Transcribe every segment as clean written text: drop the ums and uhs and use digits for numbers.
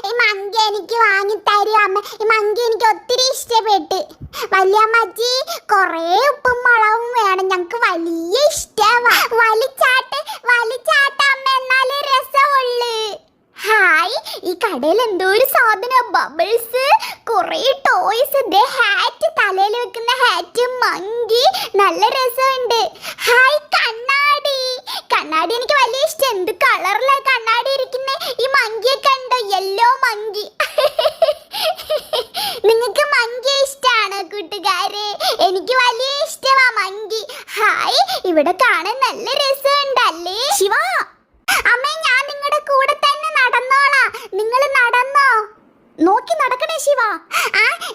ഈ മങ്കി എനിക്ക് വാങ്ങി തരൂ അമ്മ. ഈ മങ്കി എനിക്ക് ഒത്തിരി ഇഷ്ടപ്പെട്ട്. വല്യമ്മച്ചി കൊറേ ഉപ്പും മുളകും വേണം, ഞങ്ങക്ക് വലിയ ഇഷ്ടമാ. വലിച്ചാട്ട് വലിച്ചാട്ട് അമ്മ, എന്നാലേ രസമുള്ളു. ഹായ്, ഈ കടയിൽ എന്തോ ഒരു സാധനം, ബബിൾസ്, കൊറേ ടോയ്സ്, ഹാറ്റ്, തലയിൽ വെക്കുന്ന ഹാറ്റ്, മങ്കി, നല്ല രസമുണ്ട്. ഹായ്, കണ്ണാടി. കണ്ണാടി എനിക്ക് വലിയ ഇഷ്ടം. എന്ത് കളറിലാ കണ്ണാടി ഇരിക്കുന്നേ. ഈ മങ്കിയെ കണ്ടോ, യെല്ലോ മങ്കി. നിങ്ങൾക്ക് മങ്കി ഇഷ്ടമാണോ കൂട്ടുകാരെ? എനിക്ക് വലിയ ഇഷ്ടമാ മങ്കി. ഹായ്, ഇവിടെ കാണാൻ നല്ല രസമുണ്ടല്ലേ. ശിവ അമ്മേ, ഞാൻ നിങ്ങളുടെ കൂടെ തന്നെ നടന്നോളാം. നിങ്ങൾ നടന്നോ? നോക്കി നടക്കണേ ശിവ.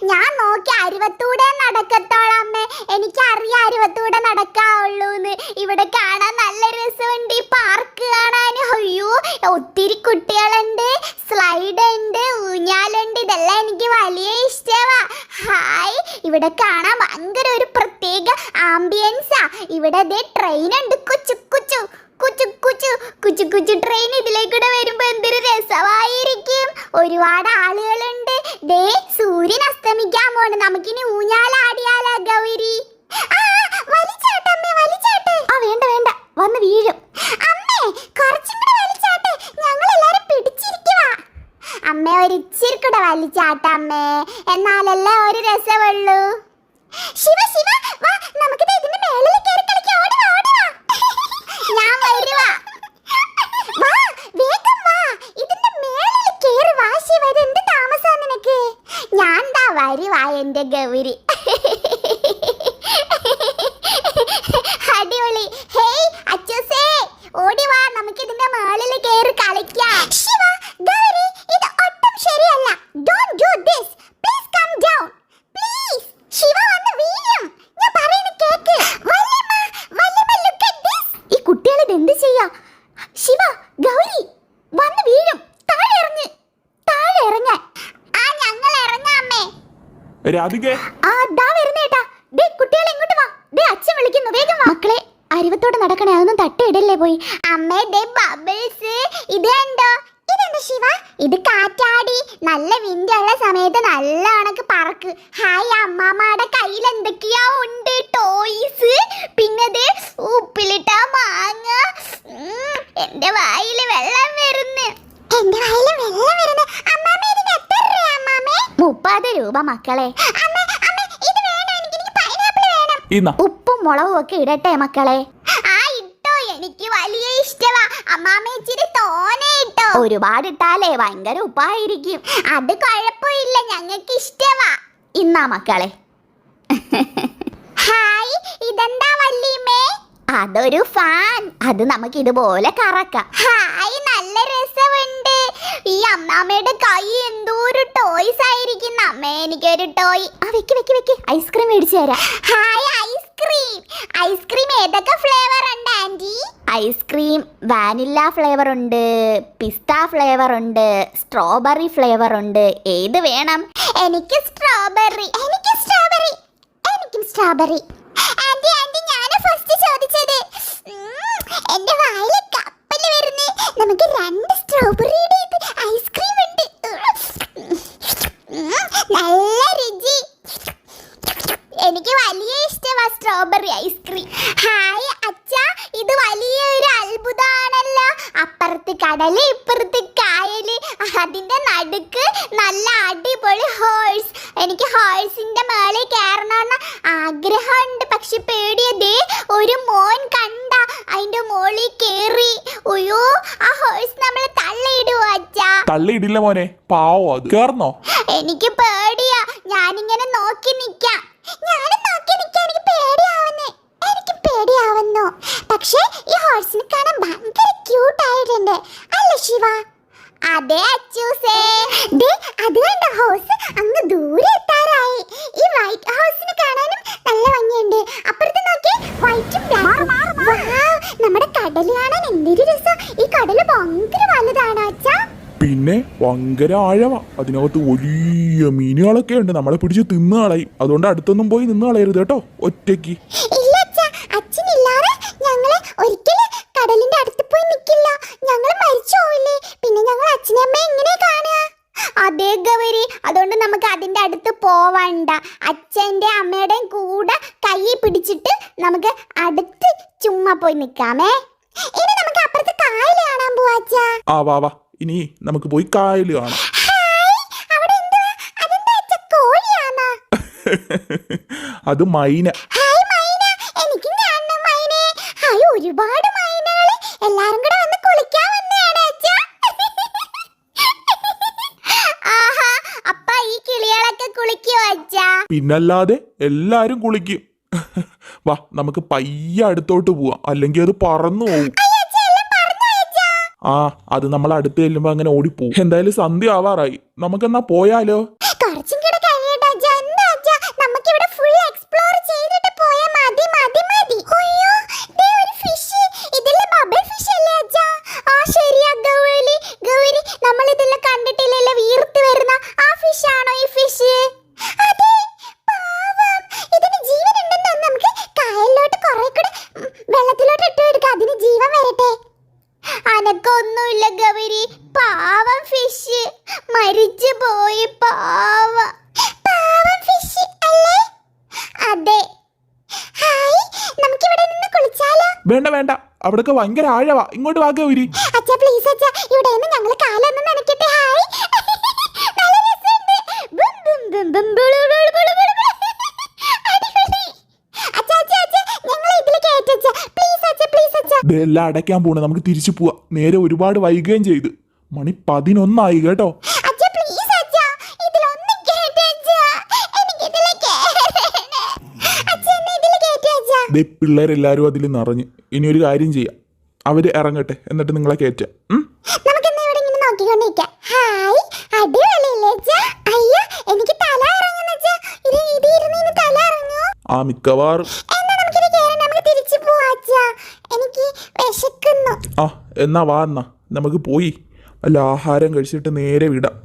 ഞാൻ നോക്കി അരുവത്തൂടെ നടക്കത്തോളാം അമ്മേ. എനിക്കറിയാം അരുവത്തൂടെ നടക്കാവുള്ളൂന്ന്. ഇവിടെ കാണാൻ നല്ല രസമുണ്ട്. ഈ പാർക്ക് കാണാൻ അയ്യോ ഒത്തിരി കുട്ടികളുണ്ട്, സ്ലൈഡ് ഉണ്ട്, ഊഞ്ഞാലുണ്ട്. ഇതെല്ലാം എനിക്ക് വലിയ ഇഷ്ടമാ. ഹായ്, ഇവിടെ കാണാൻ ഭയങ്കര ഒരു പ്രത്യേക ആംബിയൻസാ. ഇവിടെ ട്രെയിൻ ഉണ്ട്, കുച്ചു കുച്ചു കുച്ചു കുച്ചു കുച്ചു കുച്ചു ട്രെയിൻ. ഇതിലേക്കൂടെ വരുമ്പോ എന്തൊരു രസമായിരിക്കും. ഒരുപാട് ആളുകളുണ്ട്. സൂര്യൻ അസ്തമിക്കാൻ പോണ്. നമുക്കിനി ഊഞ്ഞാലാടിയാലോ ഗൗരി? വലിച്ചാട്ടമ്മേ, വലിച്ചാട്ടെ. വേണ്ട വേണ്ട, വന്ന് വീഴും. അമ്മേ, കുറച്ചും കൂടെ വലിച്ചാട്ടെ, ഞങ്ങൾ എല്ലാരും പിടിച്ചിരിക്കുവാ. അമ്മേ, ഒരു ഇച്ചിരി കൂടെ വലിച്ചാട്ടമ്മേ, എന്നാലല്ലേ ഒരു രസമുള്ളൂ. ശിവ ശിവ വാ, നമുക്ക് ഇതിന്റെ മേളിൽ കയറി കളിക്കാം. ഓടി വാ, ഓടി വാ. ഞാൻ വരുവാ. വാ, വേഗം വാ, ഇതിന്റെ മേളിൽ കേറി വാ. ശിവ, എന്ത് താമസാ നിനക്ക്? ഞാൻ ദാ വരുവാ എന്റെ ഗൗരി. അടിപൊളി. ഹേയ് അച്ചൂസേ, ഓടി വാ, നമുക്ക് ഇതിന്റെ മേളിൽ കേറി കളിക്കാം. ശിവ, ഗൗരി, ഇത് ഒട്ടും ശരിയല്ല. Don't do this. Please come down. Please. Shiva വന്ന് വീഴും. ഞാൻ പറയുന്നത് കേക്ക്. വല്യമ്മ, വല്യമ്മ, ലുക്ക് അറ്റ് ദിസ്. ഈ കുട്ടികൾ ഇത് എന്ത് ചെയ്യാ? ശിവ, ഗൗരി വന്ന് വീഴും. താഴെ ഇറങ്ങ്, താഴെ ഇറങ്ങാൻ. ഞങ്ങൾ ഇറങ്ങാം അമ്മേ. രാധികേ, ദാ വരുന്നേട്ടാ. കുട്ടികളെ ഇങ്ങോട്ട് വാ. അച്ഛൻ വിളിക്കുന്നു, വേഗം വാ. മക്കളെ, അരുവത്തോടെ നടക്കണേ, അതൊന്നും തട്ടയിടല്ലേ പോയി. അമ്മേ, ബബിൾസ്. ഇത് കണ്ടോ? ഇതെന്താ ശിവ? ഇത് കാറ്റാടി. നല്ല വിൻഡുള്ള സമയത്ത് നല്ല കണക്ക് പറക്ക്. ഹായ്, അമ്മാമ്മയുടെ കയ്യിൽ എന്തൊക്കെയാ ഉണ്ട്, ടോയ്സ്. പിന്നെ ഉപ്പിലിട്ട മാങ്ങ. എന്റെ വായില് വെള്ളം വരുന്നു. എന്റെ വായില് വെള്ളം വരുന്നു. അമ്മാമ്മ, ഇതിന് എത്ര രൂപ അമ്മാമ്മേ? 30 രൂപ മക്കളെ. ഇത് വേണം, എനിക്ക് പൈനാപ്പിൾ വേണം. ഉപ്പും മുളകും ഒക്കെ ഇടട്ടെ മക്കളെ? ഇട്ടോ, എനിക്ക് വലിയ ഇഷ്ടമാ. അമ്മാമ്മ ഇച്ചിരി തോനെ ഇട്ടോ. ഒരുപാട് ഇട്ടാലേ ഭയങ്കര ഉപ്പായിരിക്കും. അത് കുഴപ്പമില്ല, ഞങ്ങൾക്ക് ഇഷ്ടമാ. ഇന്നാ മക്കളെ. ഹായ്, ഇതെന്താ വല്യമ്മേ? അതൊരു ഫാൻ. അത് നമുക്ക് ഇതുപോലെ കറക്കാം. ഹായ്, നല്ല രസമുണ്ട്. ഈ അമ്മാമ്മയുടെ കൈ എന്തോ ഒരു ടോയ്സ് ആയിരിക്കും. അമ്മേ, എനിക്കൊരു ടോയ്. വെക്ക് വെക്ക് വെക്ക്, ഐസ്ക്രീം മേടിച്ചു തരാം. Hi, ice cream. ഐസ്ക്രീം ഏതൊക്കെ ഫ്ലേവർ ഉണ്ട് ആന്റി? ഐസ്ക്രീം വാനില ഫ്ലേവർ ഉണ്ട്, പിസ്ത ഫ്ലേവർ ഉണ്ട്, സ്ട്രോബെറി ഫ്ലേവർ ഉണ്ട്. ഏത് വേണം? എനിക്ക് സ്ട്രോബെറി. എനിക്കും സ്ട്രോബെറി. എനിക്കും സ്ട്രോബെറി. ആന്റി, ആന്റി, ഞാനാ ഫസ്റ്റ് ചോദിച്ചത്. എന്റെ വായില് കപ്പല് വരുന്നേ. നമുക്ക് 2 സ്ട്രോബെറിയുടെ ഐസ്ക്രീം ഉണ്ട്. നല്ല രുചി. എനിക്ക് വലിയ ഇഷ്ടമാ സ്ട്രോബെറി ഐസ്ക്രീം. ഹായ് അച്ഛാ, ഇത് വലിയൊരു അത്ഭുതമാണല്ലോ. അപ്പുറത്ത് കടല്, ഇപ്പുറത്ത് കായല്, അതിന്റെ നടുക്ക് നല്ല അടിപൊളി ഹോഴ്സ്. എനിക്ക് ഹോഴ്സിന്റെ മേളിൽ കയറണമെന്ന് ആഗ്രഹമുണ്ട്, പക്ഷെ പേടിയതേ. ഒരു മോൻ കണ്ട അതിന്റെ മോളിൽ കേറി. അയ്യോ, ആ ഹോഴ്സ് നമ്മളെ തള്ളിയിടുവോ അച്ഛാ? തള്ളിയിടില്ല മോനെ, പാവോ അത്. കേറണോ? എനിക്ക് പേടിയാ. ഞാനിങ്ങനെ നോക്കി നിക്കാം. ഞാനും നോക്കി നിക്കാൻ. എനിക്ക് പേടിയാവുന്നേ. എനിക്ക് പേടിയാവുന്നു. പക്ഷേ ഈ ഹോഴ്സിനെ കാണാൻ ഭയങ്കര ക്യൂട്ട് ആയിട്ടുണ്ട് അല്ലേ ശിവ? അതെ അച്ചൂസേ. അത് കണ്ട ഹോഴ്സ് അങ്ങ് ദൂരെ എത്താറായി. ഈ വൈറ്റ് ഹൗസിനെ കാണാനും നല്ല ഭംഗിയുണ്ട്. അപ്പുറത്ത് നോക്കി, വൈറ്റും ബ്ലാക്കും. നമ്മുടെ കടല് കാണാൻ എന്തൊരു രസം. ഈ കടല് ഭയങ്കര വലുതാണ് അച്ഛാ. പിന്നെ ഭയങ്കര ആഴമാ. അതിനകത്ത് വലിയ മീനുകളൊക്കെ ഉണ്ട്. നമ്മളെ പിടിച്ച് തിന്നു കളയും. അതുകൊണ്ട് അടുത്തൊന്നും പോയി നിന്ന് കളയരുത് കേട്ടോ, ഒറ്റയ്ക്ക്. ഇല്ല അച്ഛാ, അച്ഛനില്ലാതെ ഞങ്ങള് ഒരിക്കലും കടലിന്റെ അടുത്ത് പോയി നിൽക്കില്ല. ഞങ്ങൾ മരിച്ചു പോവില്ലേ? പിന്നെ ഞങ്ങൾ അച്ഛനെ അമ്മയെ എങ്ങനെ കാണുക? അതുകൊണ്ട് നമുക്ക് അതിന്റെ അടുത്ത് പോവണ്ട. അച്ഛന്റെ അമ്മയുടെയും കൂടെ കൈ പിടിച്ചിട്ട് നമുക്ക് അടുത്ത് ചുമ്മാ പോയി നിൽക്കാമേ. ഇനി നമുക്ക് അപ്പുറത്ത് കായൽ കാണാൻ പോവാ അച്ഛാ. ആ വാ വാ, ഇനി നമുക്ക് പോയി കായൽ കാണാം. അവിടെ എന്തുവാ? അതെന്താ അച്ഛാ, കോഴിയാണോ? അത് മൈന. ഹായ് മൈന, എനിക്ക് കാണണം മൈനെ. ഹായ്, ഒരുപാട് മൈനകള് എല്ലാരും കൂടെ വന്ന് കുളിക്കാൻ വന്നതാണ് അച്ഛാ. ആഹാ, അപ്പ ഈ കിളികളൊക്കെ കുളിക്കുവോ അച്ഛാ? പിന്നല്ലാതെ എല്ലാരും കുളിക്കും. വാ, നമുക്ക് പയ്യെ അടുത്തോട്ട് പോവാം, അല്ലെങ്കിൽ അത് പറന്നു പോകും. ആ, അത് നമ്മൾ അടുത്ത് ചെല്ലുമ്പോ അങ്ങനെ ഓടിപ്പോവും. എന്തായാലും സന്ധ്യ ആവാറായി, നമുക്കെന്നാ പോയാലോ? കുറച്ചും കൂടെ കഴിയട്ടെ അച്ഛാ. എന്താ അച്ഛാ, നമുക്കിവിടെ ഫുൾ എക്സ്പ്ലോർ ചെയ്തിട്ട് പോയാ മതി മതി മതി. അയ്യോ, ദേ ഒരു ഫിഷ്. ഇതിലെ ബബിൾ ഫിഷ് അല്ലേ അച്ഛാ? ആ ശരിയാ ഗൗരി, ഗൗരി നമ്മൾ ഇതിലെ കണ്ടിട്ടില്ലല്ലോ, വീർത്ത് വരുന്ന ആ ഫിഷ് ആണോ ഈ ഫിഷ്? അതെ, പാവം. ഇതിന് ജീവൻ ഉണ്ടെന്ന് തോന്നുന്നു. നമുക്ക് കായലിലോട്ട് കുറെ കൂടെ വെള്ളത്തിലോട്ട് ഇട്ട് എടുക്കാം, അതിന് ജീവൻ വരട്ടെ. അനക്കൊന്നുമില്ല ഗൗരി, പാവം ഫിഷ് മരിച്ചു പോയി. പാവം ഫിഷ് അല്ലേ? അതെ. ഹായ്, നമുക്ക് ഇവിടെ നിന്ന് കുളിച്ചാലോ? വേണ്ട വേണ്ട, അവിടൊക്കെ ഭയങ്കര ആഴവാ, ഇങ്ങോട്ട് വാ ഗൗരി. അച്ഛാ പ്ലീസ് അച്ഛാ, ഇവിടെ നിന്ന് ഞങ്ങൾ കാലൊന്നും നനയ്ക്കട്ടെ. ഹായ്, നല്ല രസമുണ്ട്. ബും ബും ബും ബും ബുളു ബുളു ബുളു ബുളു. അടിപൊളി. അച്ഛാ അച്ഛാ അച്ഛാ, ഞങ്ങളെ ഇതിൽ കയറ്റച്ഛാ പ്ലീസ് അച്ഛാ, പ്ലീസ് അച്ഛാ. ഇതെല്ലാം അടയ്ക്കാൻ പോണേ, നമുക്ക് തിരിച്ചു പോവാം. നേരെ ഒരുപാട് വൈകുകയും ചെയ്ത്. മണി 11 കേട്ടോ. അച്ഛാ പ്ലീസ് അച്ഛാ, ഇതിലൊന്നും കേറ്റച്ഛാ, എനിക്ക് ഇതിൽ കേറണം. അച്ഛാ എന്നെ ഇതിൽ കേറ്റച്ഛാ. ദേ പിള്ളേരെല്ലാരും അതിൽ നിറഞ്ഞ്. ഇനി ഒരു കാര്യം ചെയ്യാം, അവര് ഇറങ്ങട്ടെ, എന്നിട്ട് നിങ്ങളെ കയറ്റാം. നമുക്ക് എന്നാ ഇവിടെ ഇങ്ങനെ നോക്കിക്കൊണ്ടിരിക്കാം. ഹായ്, അടിപൊളിയല്ലേ അച്ഛാ? അയ്യോ, എനിക്ക് തല ഇറങ്ങുന്നു അച്ഛാ. ഇത് ഇരുന്ന് ഇനി തല ഇറങ്ങുമോ? ആ, മിക്കവാറും. എന്നാ നമുക്കിത് കേറണം, നമുക്ക് തിരിച്ചു പോവാ അച്ഛാ. എനിക്ക് വിശക്കുന്നു. ആ, എന്നാ വാ, എന്നാ നമുക്ക് പോയി വല്ല ആഹാരം കഴിച്ചിട്ട് നേരെ വിടാം.